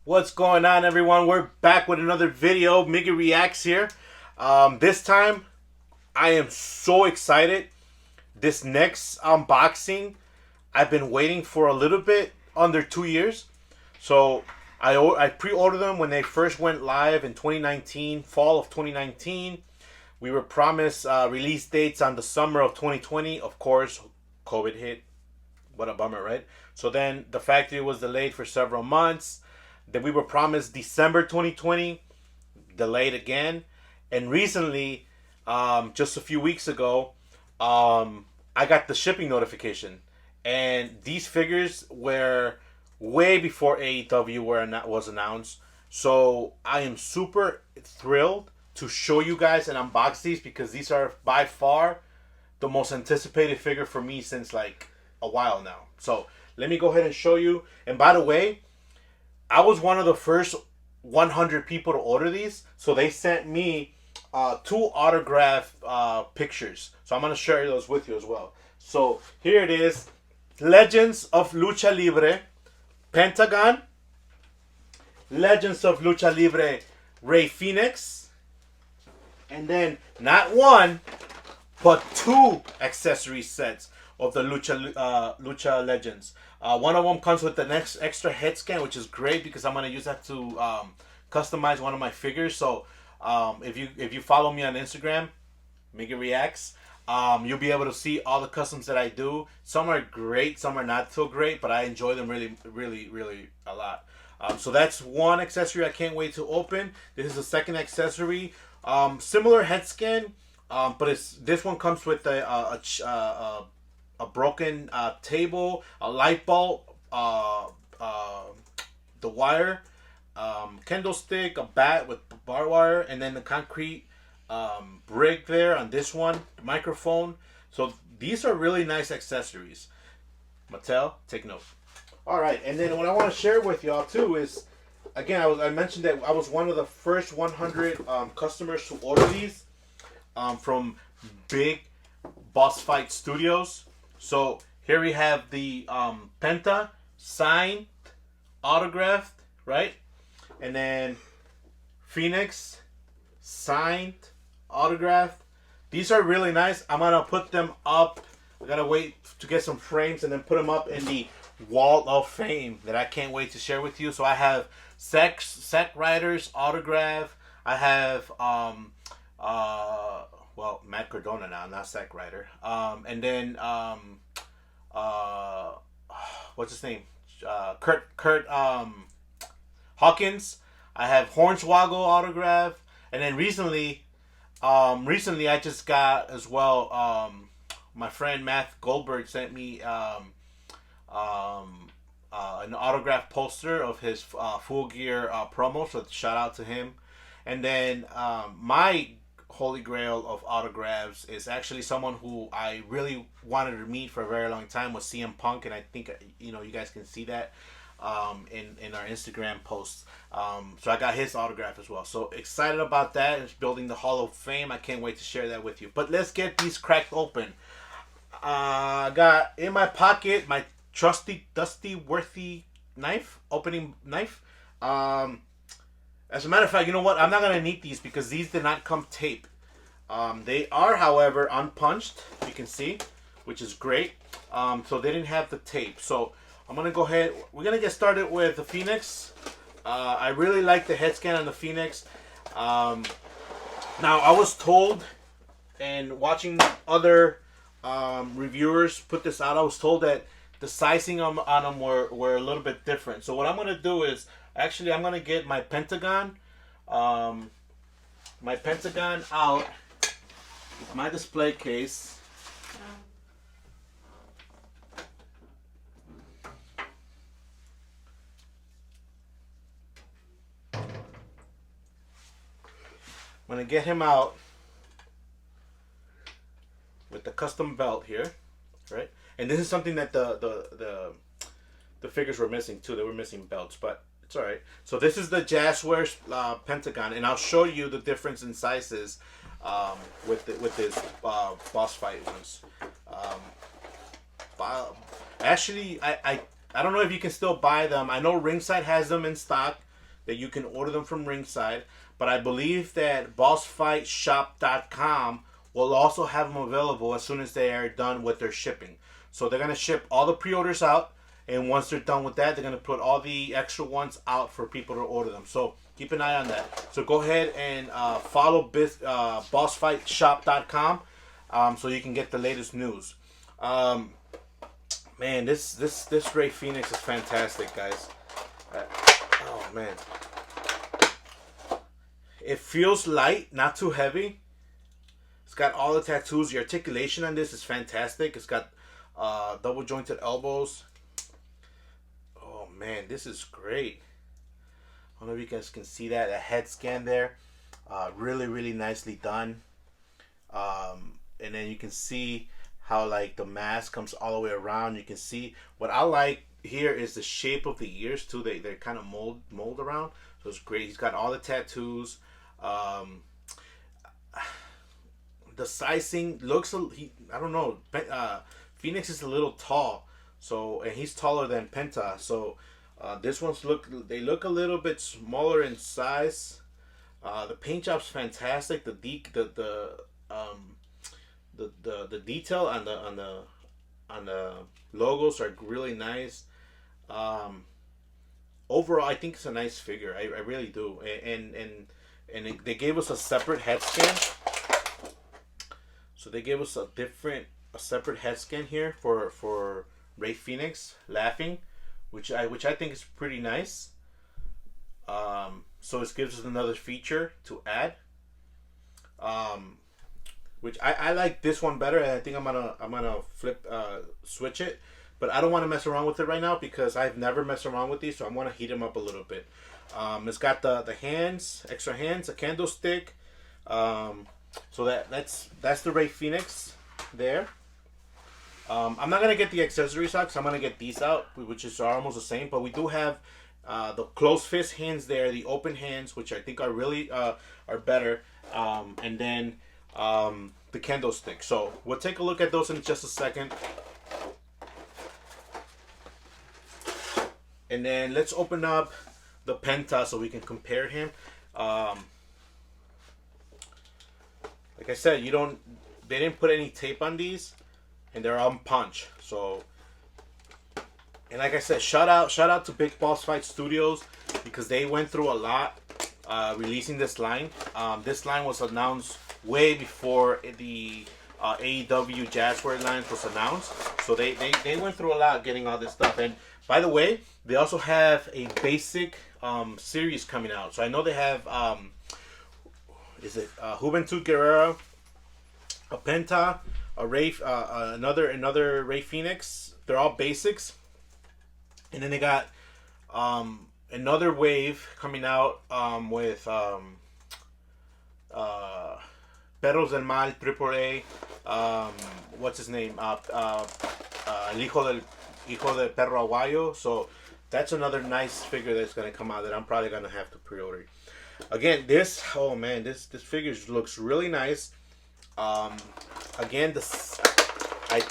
What's going on, everyone? We're back with another video. Miggy Reacts here. This time, I am so excited. This next unboxing, I've been waiting for a little bit, under 2 years. So, I pre-ordered them when they first went live in 2019, fall of 2019. We were promised release dates on the summer of 2020. Of course, COVID hit. What a bummer, right? So then the factory was delayed for several months. Then we were promised December 2020, delayed again. And recently, just a few weeks ago, I got the shipping notification. And these figures were way before AEW was announced. So I am super thrilled to show you guys and unbox these because these are by far the most anticipated figure for me since like a while now. So let me go ahead and show you. And by the way, I was one of the first 100 people to order these, so they sent me two autograph pictures. So I'm gonna share those with you as well. So here it is, Legends of Lucha Libre, Pentagon, Legends of Lucha Libre, Rey Fenix, and then not one, but two accessory sets of the Lucha Legends. One of them comes with the next extra head scan, which is great because I'm gonna use that to customize one of my figures. So if you follow me on Instagram, Miggy Reacts, you'll be able to see all the customs that I do. Some are great, some are not so great, but I enjoy them really a lot. So that's one accessory I can't wait to open. This is the second accessory, similar head scan, but this one comes with a broken table, a light bulb, the wire, candlestick, a bat with bar wire, and then the concrete brick there on this one, the microphone. So these are really nice accessories. Mattel, take note. All right, and then what I want to share with y'all too is, again, I mentioned that I was one of the first 100 customers to order these from big Bossfight Studios. So here we have the Penta signed, autographed, right? And then Phoenix signed, autographed. These are really nice. I'm gonna put them up. I gotta wait to get some frames and then put them up in the wall of fame that I can't wait to share with you. So I have Zack Ryder's autograph. I have well, Matt Cardona now, not Zack Ryder. And then what's his name? Kurt Hawkins. I have Hornswoggle autograph, and then recently I just got as well. My friend Matt Goldberg sent me an autograph poster of his Full Gear promo. So shout out to him. And then my holy grail of autographs is actually someone who I really wanted to meet for a very long time, was CM Punk, and I think you guys can see that in our Instagram posts. So I got his autograph as well. So excited about that. It's building the Hall of Fame. I can't wait to share that with you. But let's get these cracked open. I got in my pocket my trusty, dusty, worthy knife, opening knife. As a matter of fact, you know what? I'm not going to need these because these did not come taped. They are, however, unpunched, you can see, which is great. So they didn't have the tape. So I'm going to go ahead. We're going to get started with the Phoenix. I really like the head scan on the Phoenix. Now, I was told, and watching other reviewers put this out, I was told that the sizing on them were a little bit different. So what I'm going to do is, actually, I'm going to get my Pentagon out with my display case. I'm going to get him out with the custom belt here, right? And this is something that the figures were missing too. They were missing belts, but it's all right. So this is the Jazzwares Pentagon, and I'll show you the difference in sizes with this Bossfight ones. Actually, I don't know if you can still buy them. I know Ringside has them in stock. that you can order them from Ringside, but I believe that bossfightshop.com will also have them available as soon as they are done with their shipping. So they're gonna ship all the pre-orders out, and once they're done with that, they're gonna put all the extra ones out for people to order them. So keep an eye on that. So go ahead and follow bossfightshop.com so you can get the latest news. Man, this Rey Fenix is fantastic, guys. Oh man, it feels light, not too heavy. It's got all the tattoos. The articulation on this is fantastic. It's got double jointed elbows. Oh man, this is great. I don't know if you guys can see that. A head scan there. Really nicely done. And then you can see how like the mask comes all the way around. You can see what I like here is the shape of the ears too. They're kind of mold around. So it's great. He's got all the tattoos. The sizing looks, I don't know, Phoenix is a little tall, so, and he's taller than Penta, so this one's look a little bit smaller in size. The paint job's fantastic. The detail on the logos are really nice. Overall, I think it's a nice figure. I really do. And they gave us a separate head scan. So they gave us a separate head scan here for Rey Fenix laughing, which I think is pretty nice. So it gives us another feature to add. Which I like this one better, and I think I'm gonna switch it, but I don't want to mess around with it right now because I've never messed around with these, so I want to heat them up a little bit. It's got the hands, extra hands, a candlestick. So that's the Rey Fenix there. I'm not gonna get the accessory socks. I'm gonna get these out, which are almost the same, but we do have the closed fist hands there, the open hands, which I think are really are better, and then the candlestick. So we'll take a look at those in just a second. And then let's open up the Penta so we can compare him. Like I said, they didn't put any tape on these, and they're on punch. So, and like I said, shout out to Big Boss Fight Studios because they went through a lot releasing this line. This line was announced way before the AEW Jazzware line was announced. So they went through a lot getting all this stuff. And by the way, they also have a basic series coming out. So I know they have Juventud Guerrera, a Penta, a Rey, another Rey Fenix. They're all basics. And then they got another wave coming out with Perros del Mal, Triple A, what's his name? El Hijo del Perro Aguayo. So that's another nice figure that's going to come out that I'm probably going to have to pre-order. Again, this figure looks really nice. Again, I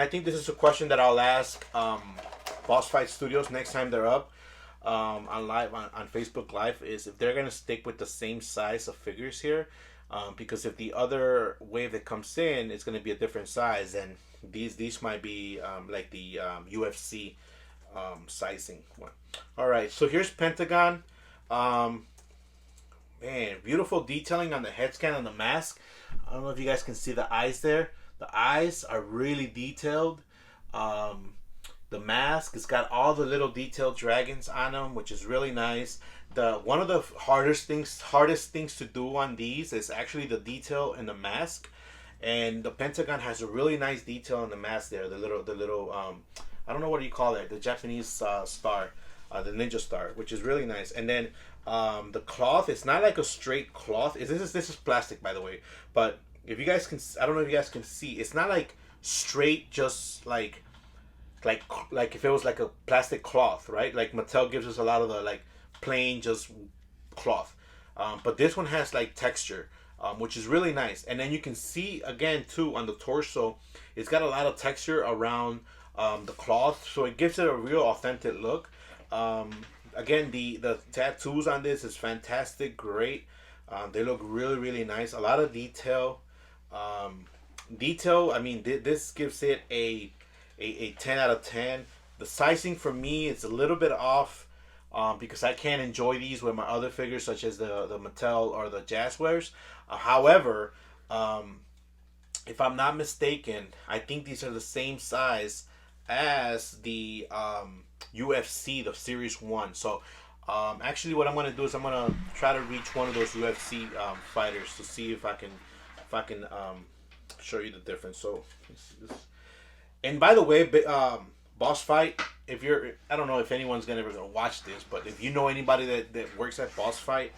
think this is a question that I'll ask Boss Fight Studios next time they're up on Facebook Live, is if they're gonna stick with the same size of figures here, because if the other wave that comes in is gonna be a different size, then these might be like the UFC sizing one. All right, so here's Pentagon. Man, beautiful detailing on the head scan and the mask. I don't know if you guys can see the eyes there. The eyes are really detailed. The mask, it's got all the little detailed dragons on them, which is really nice. One of the hardest things to do on these is actually the detail in the mask. And the Pentagon has a really nice detail in the mask there. The little I don't know what do you call it, the Japanese star, the ninja star, which is really nice. And then the cloth, it's not like a straight cloth. This is plastic, by the way. But if you guys can, I don't know if you guys can see, it's not like straight, just like if it was like a plastic cloth, right? Like Mattel gives us a lot of the like plain just cloth, but this one has like texture, which is really nice. And then you can see again too on the torso, it's got a lot of texture around the cloth, so it gives it a real authentic look. again, the tattoos on this is fantastic, great. They look really, really nice. A lot of detail. Detail. I mean, this gives it a 10 out of 10. The sizing for me is a little bit off, because I can't enjoy these with my other figures, such as the Mattel or the Jazzwares. However, if I'm not mistaken, I think these are the same size as the UFC, the Series 1. So, actually, what I'm going to do is I'm going to try to reach one of those UFC fighters to see if I can show you the difference. So, and by the way, Boss Fight, if you're, I don't know if anyone's gonna ever watch this, but if you know anybody that works at Boss Fight,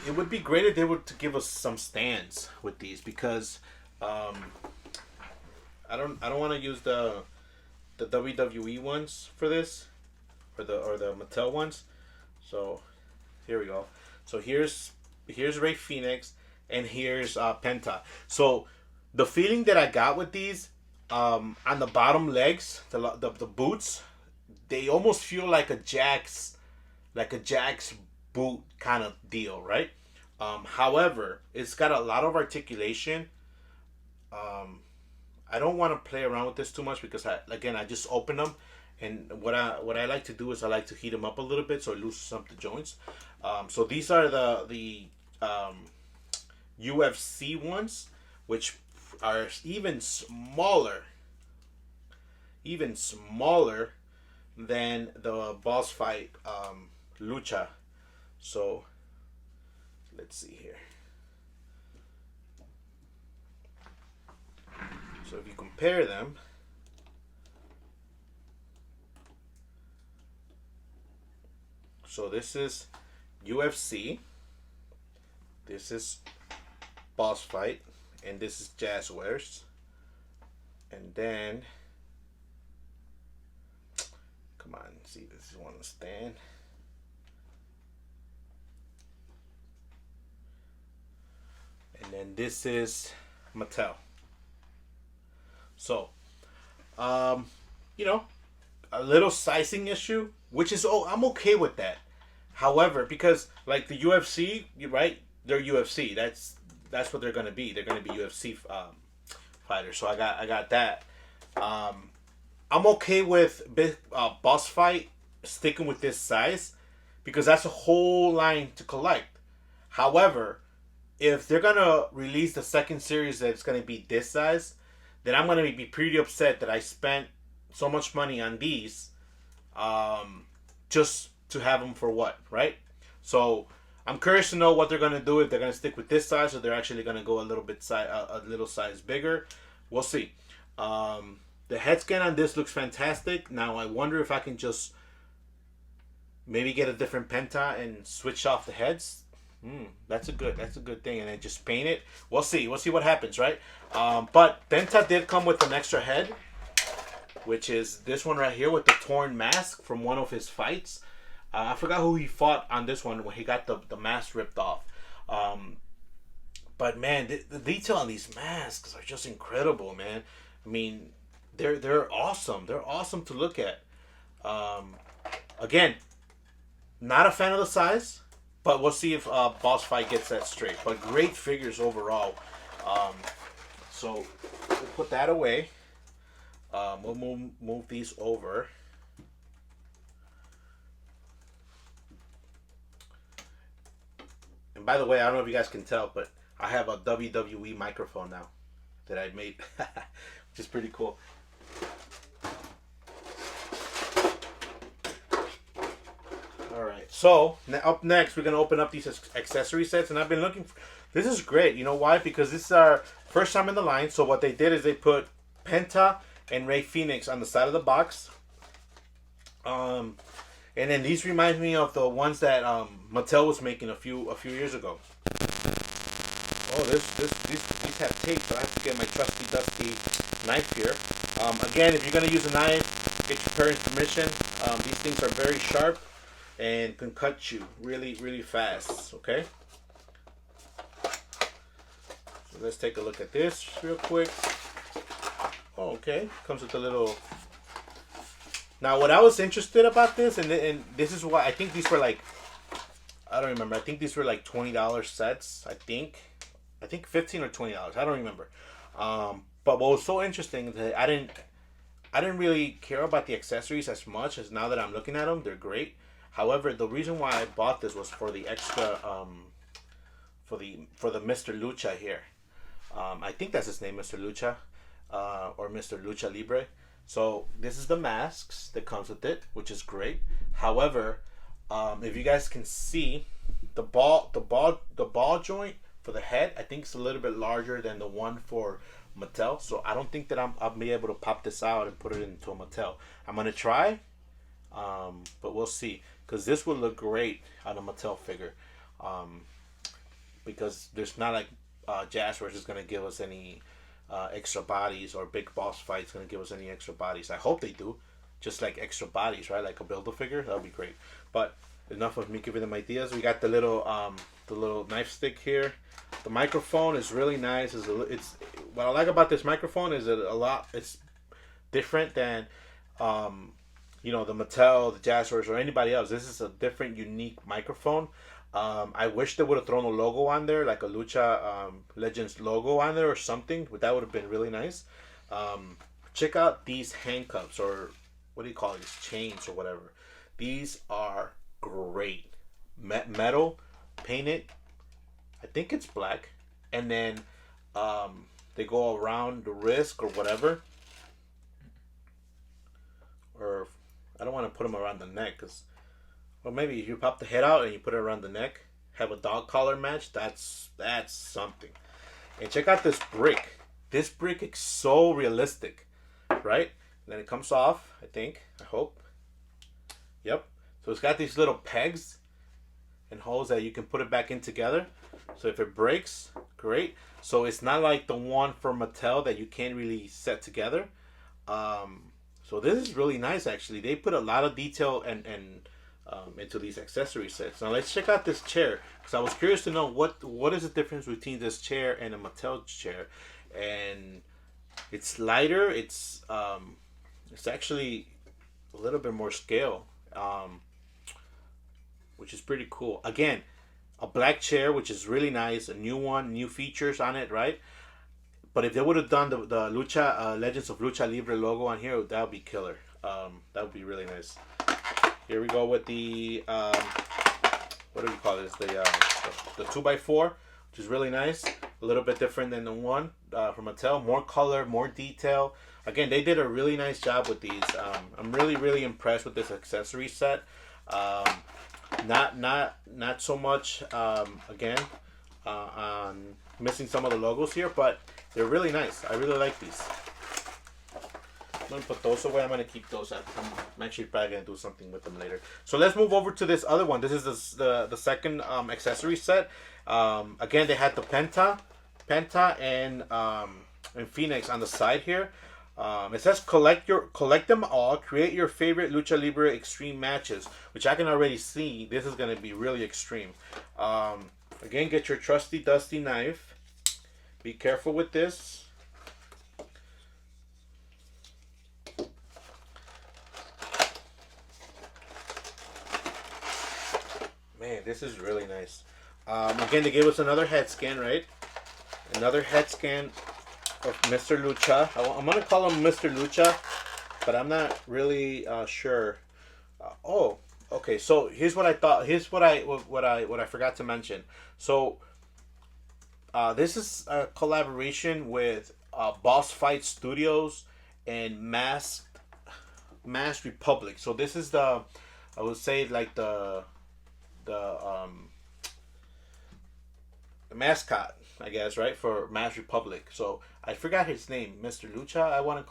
it would be great if they were to give us some stands with these, because I don't want to use the WWE ones for this, or the Mattel ones. So here we go. So here's Ray Phoenix, and here's Penta. So the feeling that I got with these, on the bottom legs, the boots, they almost feel like a Jack's boot kind of deal, right? However, it's got a lot of articulation. I don't want to play around with this too much, because I just open them, and what I like to do is I like to heat them up a little bit so it loosens up the joints. So these are the UFC ones, which are even smaller than the Boss Fight Lucha. So let's see here. So if you compare them, so this is UFC, this is Boss Fight, and this is Jazzwares. And then, come on, see, this is one to stand. And then this is Mattel. So, you know, a little sizing issue, which is, I'm okay with that. However, because like the UFC, right? They're UFC. That's what they're gonna be. They're gonna be UFC fighters. So I got that. I'm okay with Boss Fight sticking with this size, because that's a whole line to collect. However, if they're gonna release the second series that's gonna be this size, then I'm gonna be pretty upset that I spent so much money on these, just to have them for what, right? So I'm curious to know what they're gonna do, if they're gonna stick with this size, or they're actually gonna go a little size bigger. We'll see. The head scan on this looks fantastic. Now I wonder if I can just maybe get a different Penta and switch off the heads. That's a good thing, and then just paint it. We'll see what happens, right? But Penta did come with an extra head, which is this one right here with the torn mask from one of his fights. I forgot who he fought on this one when he got the mask ripped off. But man, the detail on these masks are just incredible, man. I mean, they're awesome. They're awesome to look at. Again, not a fan of the size, but we'll see if Boss Fight gets that straight. But great figures overall. So we'll put that away. We'll move these over. And by the way, I don't know if you guys can tell, but I have a WWE microphone now that I made, which is pretty cool. Alright, so up next we're going to open up these accessory sets, and I've been looking for... This is great. You know why? Because this is our first time in the line. So what they did is they put Penta and Ray Phoenix on the side of the box. And then these remind me of the ones that Mattel was making a few years ago. Oh, these have tape, so I have to get my trusty dusty knife here. Again, if you're gonna use a knife, get your parents' permission. These things are very sharp and can cut you really fast. Okay. So let's take a look at this real quick. Oh, okay. Comes with a little Now, what I was interested about this, and this is why I think these were like, I don't remember. I think these were like $20 sets. I think $15 or $20. I don't remember. But what was so interesting is that I didn't really care about the accessories as much as now that I'm looking at them. They're great. However, the reason why I bought this was for the extra, for the Mr. Lucha here. I think that's his name, Mr. Lucha, or Mr. Lucha Libre. So this is the masks that comes with it, which is great. However, if you guys can see, the ball joint for the head, I think it's a little bit larger than the one for Mattel. So I don't think that I'll be able to pop this out and put it into a Mattel. I'm gonna try, but we'll see, because this would look great on a Mattel figure. Because there's not like Jazzwares is gonna give us any extra bodies, or Big Boss Fight's gonna give us any extra bodies. I hope they do, just like extra bodies, right? Like a Build-A-Figure, that would be great. But enough of me giving them ideas. We got the little knife stick here. The microphone is really nice. It's what I like about this microphone is it's different than the Mattel, the Jazzwares, or anybody else. This is a different, unique microphone. I wish they would have thrown a logo on there, like a Lucha Legends logo on there or something. That would have been really nice. Check out these handcuffs, or what do you call these, chains or whatever. These are great. Metal, painted. I think it's black. And then they go around the wrist or whatever. Or I don't want to put them around the neck, because, or maybe if you pop the head out and you put it around the neck, have a dog collar match, that's something. And check out this brick. This brick is so realistic, right? And then it comes off, I hope. Yep. So it's got these little pegs and holes that you can put it back in together. So if it breaks, great. So it's not like the one for Mattel that you can't really set together. So this is really nice, actually. They put a lot of detail and into these accessory sets. Now let's check out this chair, because I was curious to know what is the difference between this chair and a Mattel chair. And it's lighter. It's actually a little bit more scale, which is pretty cool. Again, a black chair, which is really nice. A new one, new features on it, right? But if they would have done the Lucha Legends of Lucha Libre logo on here, that would be killer. That would be really nice. Here we go with the what do we call this? The 2x4, which is really nice. A little bit different than the one from Mattel. More color, more detail. Again, they did a really nice job with these. I'm really impressed with this accessory set. Not so much again on missing some of the logos here, but they're really nice. I really like these. I'm gonna put those away. I'm gonna keep those. I'm actually probably gonna do something with them later. So let's move over to this other one. This is the second accessory set. Again, they had the Penta, and Phoenix on the side here. It says collect them all, create your favorite Lucha Libre extreme matches, which I can already see this is gonna be really extreme. Again, get your trusty dusty knife. Be careful with this. Man, this is really nice. Again, they gave us another head scan, right? Another head scan of Mr. Lucha. I'm gonna call him Mr. Lucha, but I'm not really sure. Oh, okay. So here's what I thought. Here's what I forgot to mention. So this is a collaboration with Bossfight Studios and Masked Republic. So this is I would say like the mascot, I guess, right, for Masked Republic. So I forgot his name, Mr. Lucha. I'll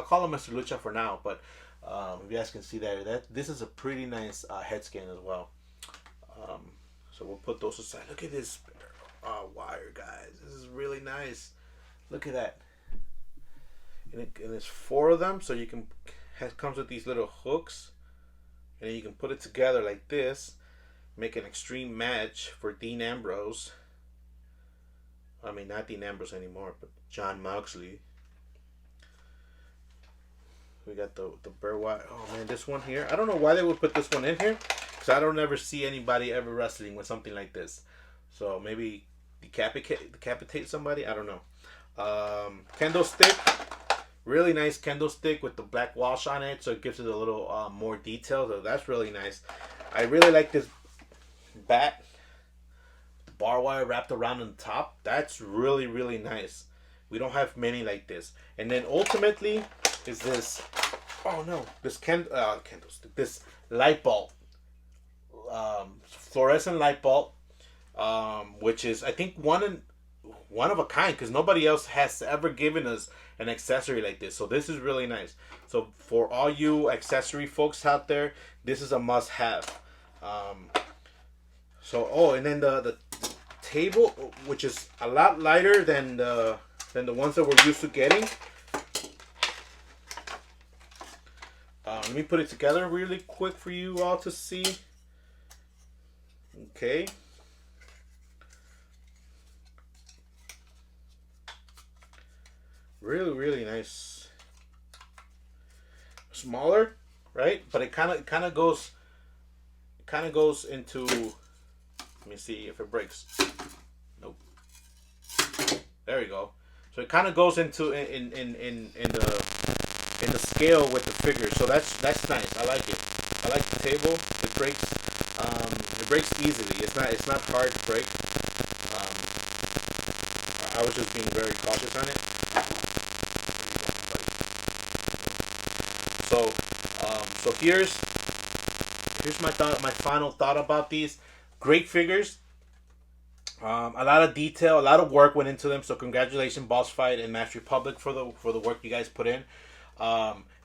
call him Mr. Lucha for now. But if you guys can see that this is a pretty nice head scan as well. So we'll put those aside. Look at this wire, guys. This is really nice. Look at that. And there's 4 of them, so you can. It comes with these little hooks, and then you can put it together like this. Make an extreme match for Dean Ambrose. I mean, not Dean Ambrose anymore, but John Moxley. We got the bear wire. Oh man, this one here. I don't know why they would put this one in here, because I don't ever see anybody ever wrestling with something like this. So maybe decapitate somebody. I don't know. Candlestick. Really nice candlestick with the black wash on it, so it gives it a little more detail. So that's really nice. I really like this bat. Bar wire wrapped around on top. That's really, really nice. We don't have many like this. And then ultimately is this, oh no, this candlestick, this light bulb, fluorescent light bulb, which is I think one of a kind, because nobody else has ever given us an accessory like this. So this is really nice. So for all you accessory folks out there, this is a must-have. And then the table, which is a lot lighter than the ones that we're used to getting. Let me put it together really quick for you all to see. Okay. Really, really nice. Smaller, right? But it kind of goes into. Let me see if it breaks. Nope. There we go. So it kind of goes into in the scale with the figure. So that's nice. I like it. I like the table. It breaks. It breaks easily. It's not hard to break. I was just being very cautious on it. So here's my final thought about these. Great figures. A lot of detail, a lot of work went into them. So congratulations, Bossfight and Match Republic for the work you guys put in.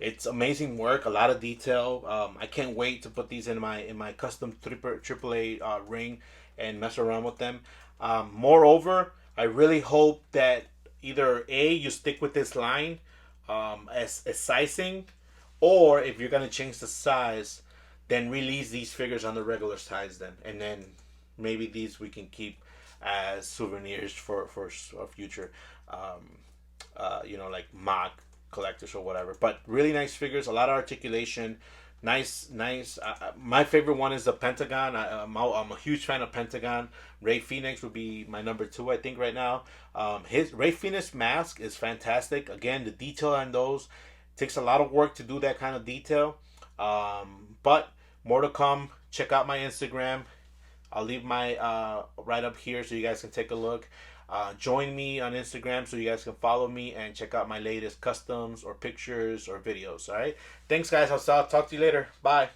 It's amazing work, a lot of detail. I can't wait to put these in my custom AAA ring and mess around with them. Moreover, I really hope that either A, you stick with this line as sizing, or if you're gonna change the size, then release these figures on the regular size then, and then maybe these we can keep as souvenirs for future, like mock collectors or whatever. But really nice figures, a lot of articulation, nice. My favorite one is the Pentagon. I'm a huge fan of Pentagon. Ray Phoenix would be my number 2, I think, right now. His Ray Phoenix mask is fantastic. Again, the detail on those takes a lot of work to do that kind of detail. But more to come. Check out my Instagram. I'll leave my right up here so you guys can take a look. Join me on Instagram so you guys can follow me and check out my latest customs or pictures or videos. All right. Thanks, guys. I'll talk to you later. Bye.